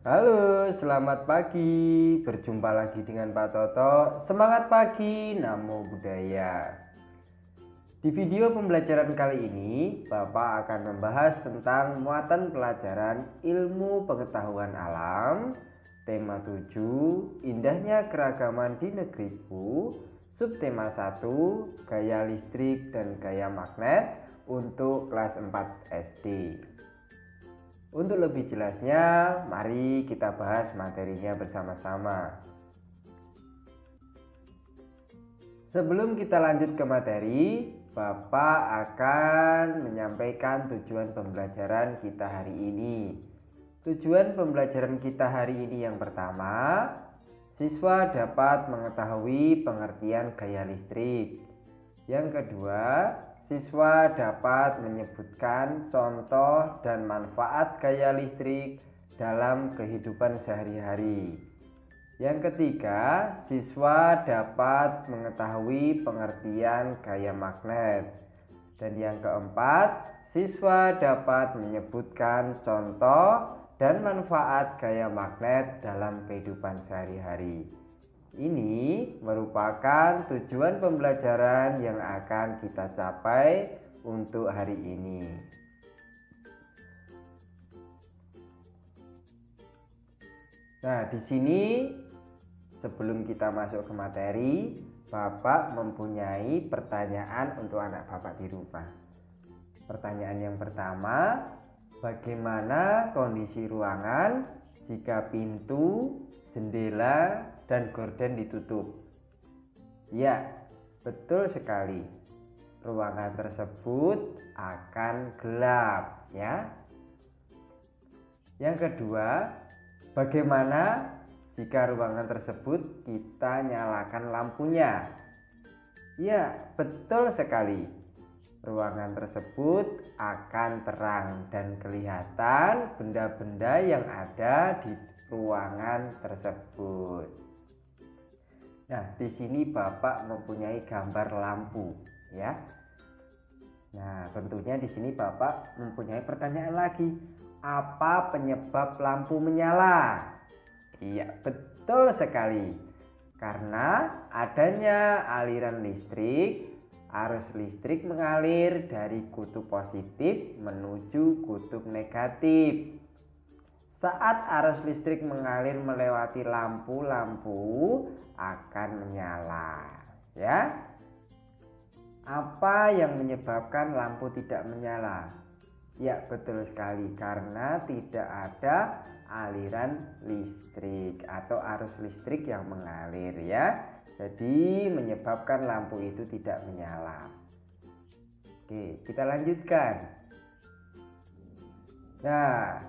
Halo, selamat pagi. Berjumpa lagi dengan Pak Toto. Semangat pagi, namo buddhaya. Di video pembelajaran kali ini, Bapak akan membahas tentang muatan pelajaran ilmu pengetahuan alam, tema 7, indahnya keragaman di negeriku, subtema 1, gaya listrik dan gaya magnet untuk kelas 4 SD. Untuk lebih jelasnya, mari kita bahas materinya bersama-sama. Sebelum kita lanjut ke materi, Bapak akan menyampaikan tujuan pembelajaran kita hari ini. Tujuan pembelajaran kita hari ini yang pertama, siswa dapat mengetahui pengertian gaya listrik. Yang kedua, siswa dapat menyebutkan contoh dan manfaat gaya listrik dalam kehidupan sehari-hari. Yang ketiga, siswa dapat mengetahui pengertian gaya magnet. Dan yang keempat, siswa dapat menyebutkan contoh dan manfaat gaya magnet dalam kehidupan sehari-hari. Ini merupakan tujuan pembelajaran yang akan kita capai untuk hari ini. Nah, di sini sebelum kita masuk ke materi, Bapak mempunyai pertanyaan untuk anak Bapak di rumah. Pertanyaan yang pertama, bagaimana kondisi ruangan jika pintu, jendela, dan gorden ditutup? Ya, betul sekali. Ruangan tersebut akan gelap, ya. Yang kedua, bagaimana jika ruangan tersebut kita nyalakan lampunya? Ya, betul sekali. Ruangan tersebut akan terang dan kelihatan benda-benda yang ada di ruangan tersebut. Nah, di sini Bapak mempunyai gambar lampu, ya. Nah, tentunya di sini Bapak mempunyai pertanyaan lagi. Apa penyebab lampu menyala? Iya, betul sekali. Karena adanya aliran listrik, arus listrik mengalir dari kutub positif menuju kutub negatif. Saat arus listrik mengalir melewati lampu akan menyala, ya. Apa yang menyebabkan lampu tidak menyala? Ya, betul sekali, karena tidak ada aliran listrik atau arus listrik yang mengalir, ya. Jadi menyebabkan lampu itu tidak menyala. Oke, kita lanjutkan. Nah,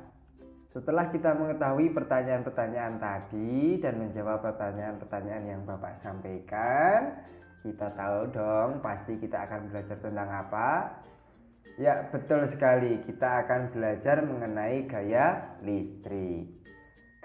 setelah kita mengetahui pertanyaan-pertanyaan tadi dan menjawab pertanyaan-pertanyaan yang Bapak sampaikan, kita tahu dong pasti kita akan belajar tentang apa? Ya, betul sekali, kita akan belajar mengenai gaya listrik.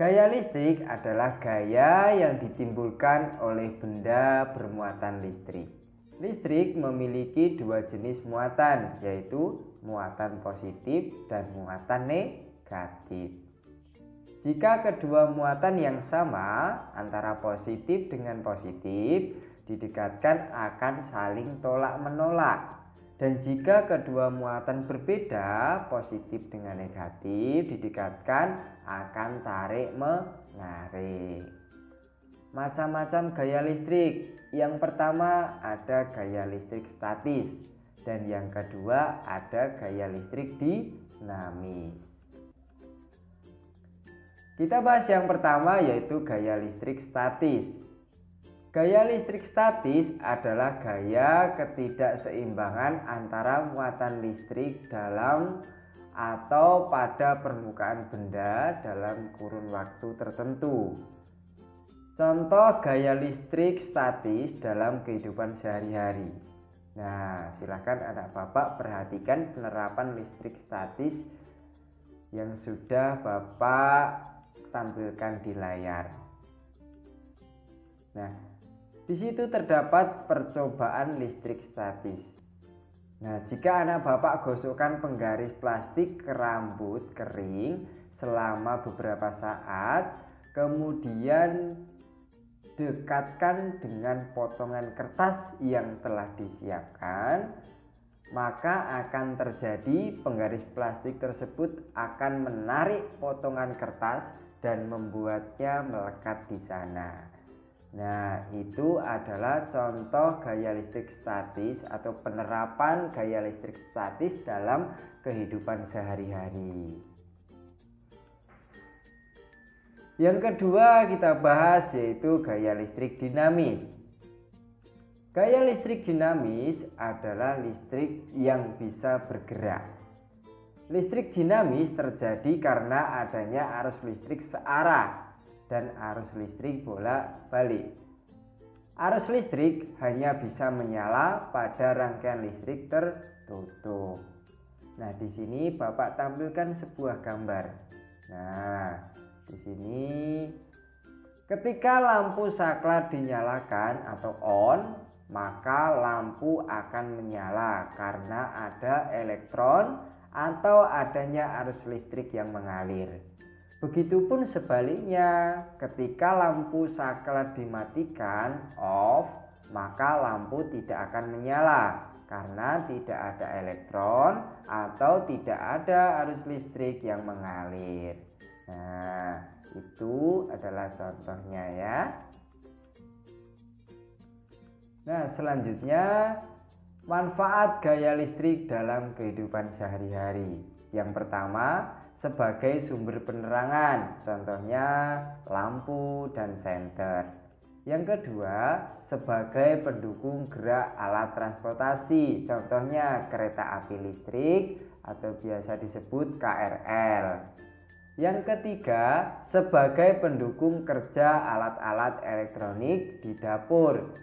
Gaya listrik adalah gaya yang ditimbulkan oleh benda bermuatan listrik. Listrik memiliki dua jenis muatan, yaitu muatan positif dan muatan negatif. Jika kedua muatan yang sama antara positif dengan positif didekatkan akan saling tolak-menolak. Dan jika kedua muatan berbeda, positif dengan negatif didekatkan akan tarik-menarik. Macam-macam gaya listrik. Yang pertama ada gaya listrik statis dan yang kedua ada gaya listrik dinamis. Kita bahas yang pertama yaitu gaya listrik statis. Gaya listrik statis adalah gaya ketidakseimbangan antara muatan listrik dalam atau pada permukaan benda dalam kurun waktu tertentu. Contoh gaya listrik statis dalam kehidupan sehari-hari. Nah, silakan anak Bapak perhatikan penerapan listrik statis yang sudah Bapak tampilkan di layar. Nah, di situ terdapat percobaan listrik statis. Nah, jika anak Bapak gosokkan penggaris plastik ke rambut kering selama beberapa saat, kemudian dekatkan dengan potongan kertas yang telah disiapkan, maka akan terjadi penggaris plastik tersebut akan menarik potongan kertas dan membuatnya melekat di sana. Nah, itu adalah contoh gaya listrik statis atau penerapan gaya listrik statis dalam kehidupan sehari-hari. Yang kedua kita bahas yaitu gaya listrik dinamis. Gaya listrik dinamis adalah listrik yang bisa bergerak. Listrik dinamis terjadi karena adanya arus listrik searah dan arus listrik bolak-balik. Arus listrik hanya bisa menyala pada rangkaian listrik tertutup. Nah, di sini Bapak tampilkan sebuah gambar. Nah, di sini ketika lampu saklar dinyalakan atau on, maka lampu akan menyala karena ada elektron atau adanya arus listrik yang mengalir. Begitupun sebaliknya, ketika lampu saklar dimatikan off, maka lampu tidak akan menyala karena tidak ada elektron atau tidak ada arus listrik yang mengalir. Nah, itu adalah contohnya ya. Nah, selanjutnya manfaat gaya listrik dalam kehidupan sehari-hari. Yang pertama, sebagai sumber penerangan, contohnya lampu dan senter. Yang kedua, sebagai pendukung gerak alat transportasi, contohnya kereta api listrik atau biasa disebut KRL. Yang ketiga, sebagai pendukung kerja alat-alat elektronik di dapur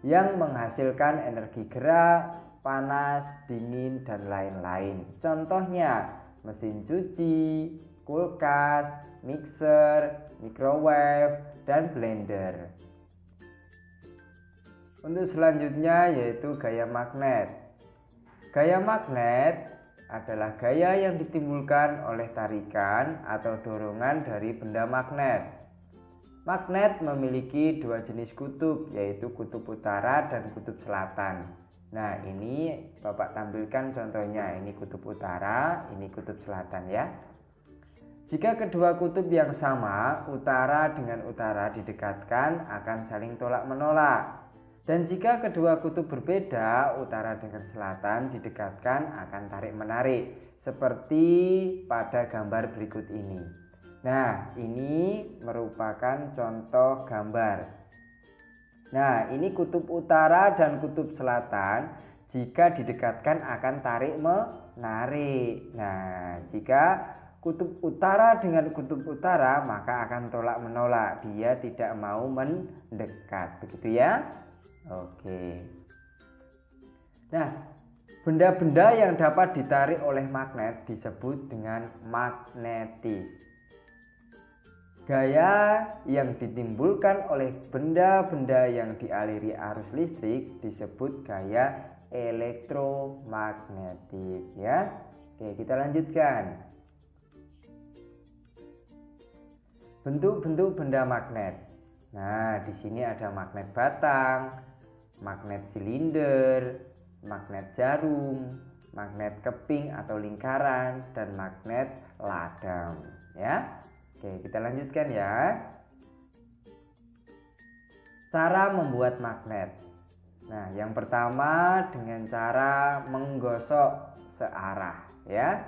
yang menghasilkan energi gerak, panas, dingin, dan lain-lain. Contohnya mesin cuci, kulkas, mixer, microwave, dan blender. Untuk selanjutnya yaitu gaya magnet. Gaya magnet adalah gaya yang ditimbulkan oleh tarikan atau dorongan dari benda magnet. Magnet memiliki dua jenis kutub, yaitu kutub utara dan kutub selatan. Nah, ini Bapak tampilkan contohnya. Ini kutub utara, ini kutub selatan ya. Jika kedua kutub yang sama, utara dengan utara didekatkan akan saling tolak menolak. Dan jika kedua kutub berbeda, utara dengan selatan didekatkan akan tarik menarik, seperti pada gambar berikut ini. Nah, ini merupakan contoh gambar. Nah, ini kutub utara dan kutub selatan jika didekatkan akan tarik menarik. Nah, jika kutub utara dengan kutub utara maka akan tolak menolak, dia tidak mau mendekat, begitu ya. Oke. Nah, benda-benda yang dapat ditarik oleh magnet disebut dengan magnetis. Gaya yang ditimbulkan oleh benda-benda yang dialiri arus listrik disebut gaya elektromagnetis ya. Oke, kita lanjutkan. Bentuk-bentuk benda magnet. Nah, di sini ada magnet batang, magnet silinder, magnet jarum, magnet keping atau lingkaran, dan magnet ladang ya. Oke, kita lanjutkan ya. Cara membuat magnet. Nah, yang pertama dengan cara menggosok searah ya.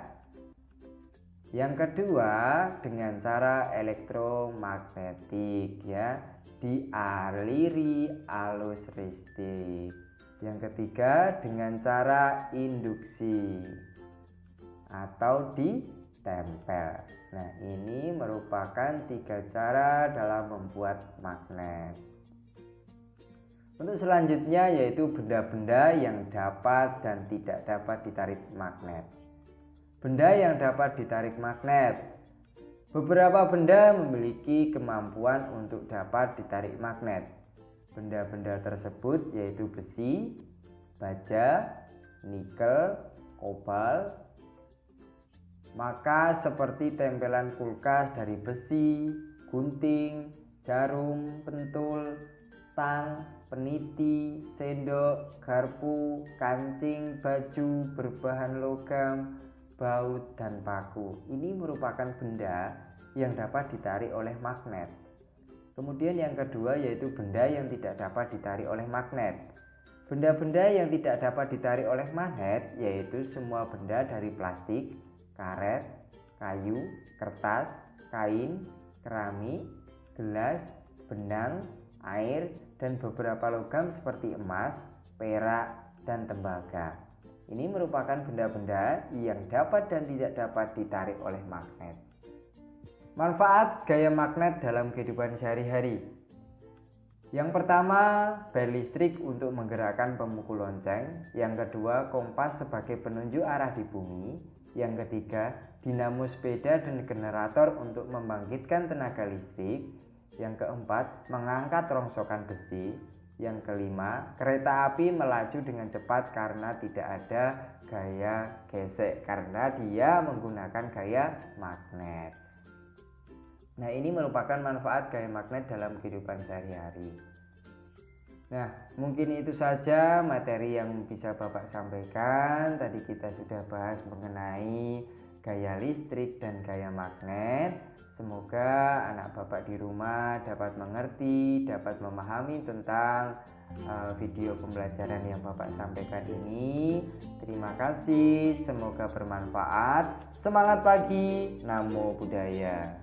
Yang kedua dengan cara elektromagnetik ya, dialiri arus listrik. Yang ketiga dengan cara induksi atau ditempel. Nah, ini merupakan 3 cara dalam membuat magnet. Untuk selanjutnya yaitu benda-benda yang dapat dan tidak dapat ditarik magnet. Benda yang dapat ditarik magnet. Beberapa benda memiliki kemampuan untuk dapat ditarik magnet. Benda-benda tersebut yaitu besi, baja, nikel, kobalt, Maka seperti tempelan kulkas dari besi, gunting, jarum, pentul, tang, peniti, sendok, garpu, kancing, baju berbahan logam, baut, dan paku. Ini merupakan benda yang dapat ditarik oleh magnet. Kemudian yang kedua yaitu benda yang tidak dapat ditarik oleh magnet. Benda-benda yang tidak dapat ditarik oleh magnet yaitu semua benda dari plastik, karet, kayu, kertas, kain, keramik, gelas, benang, air, dan beberapa logam seperti emas, perak, dan tembaga. Ini merupakan benda-benda yang dapat dan tidak dapat ditarik oleh magnet. Manfaat gaya magnet dalam kehidupan sehari-hari. Yang pertama, bel listrik untuk menggerakkan pemukul lonceng. Yang kedua, kompas sebagai penunjuk arah di bumi. Yang ketiga, dinamo sepeda dan generator untuk membangkitkan tenaga listrik. Yang keempat, mengangkat rongsokan besi. Yang kelima, kereta api melaju dengan cepat karena tidak ada gaya gesek, karena dia menggunakan gaya magnet. Nah, ini merupakan manfaat gaya magnet dalam kehidupan sehari-hari. Nah, mungkin itu saja materi yang bisa Bapak sampaikan. Tadi kita sudah bahas mengenai gaya listrik dan gaya magnet. Semoga anak Bapak di rumah dapat mengerti, dapat memahami tentang video pembelajaran yang Bapak sampaikan ini. Terima kasih, semoga bermanfaat. Semangat pagi, Namo Buddhaya.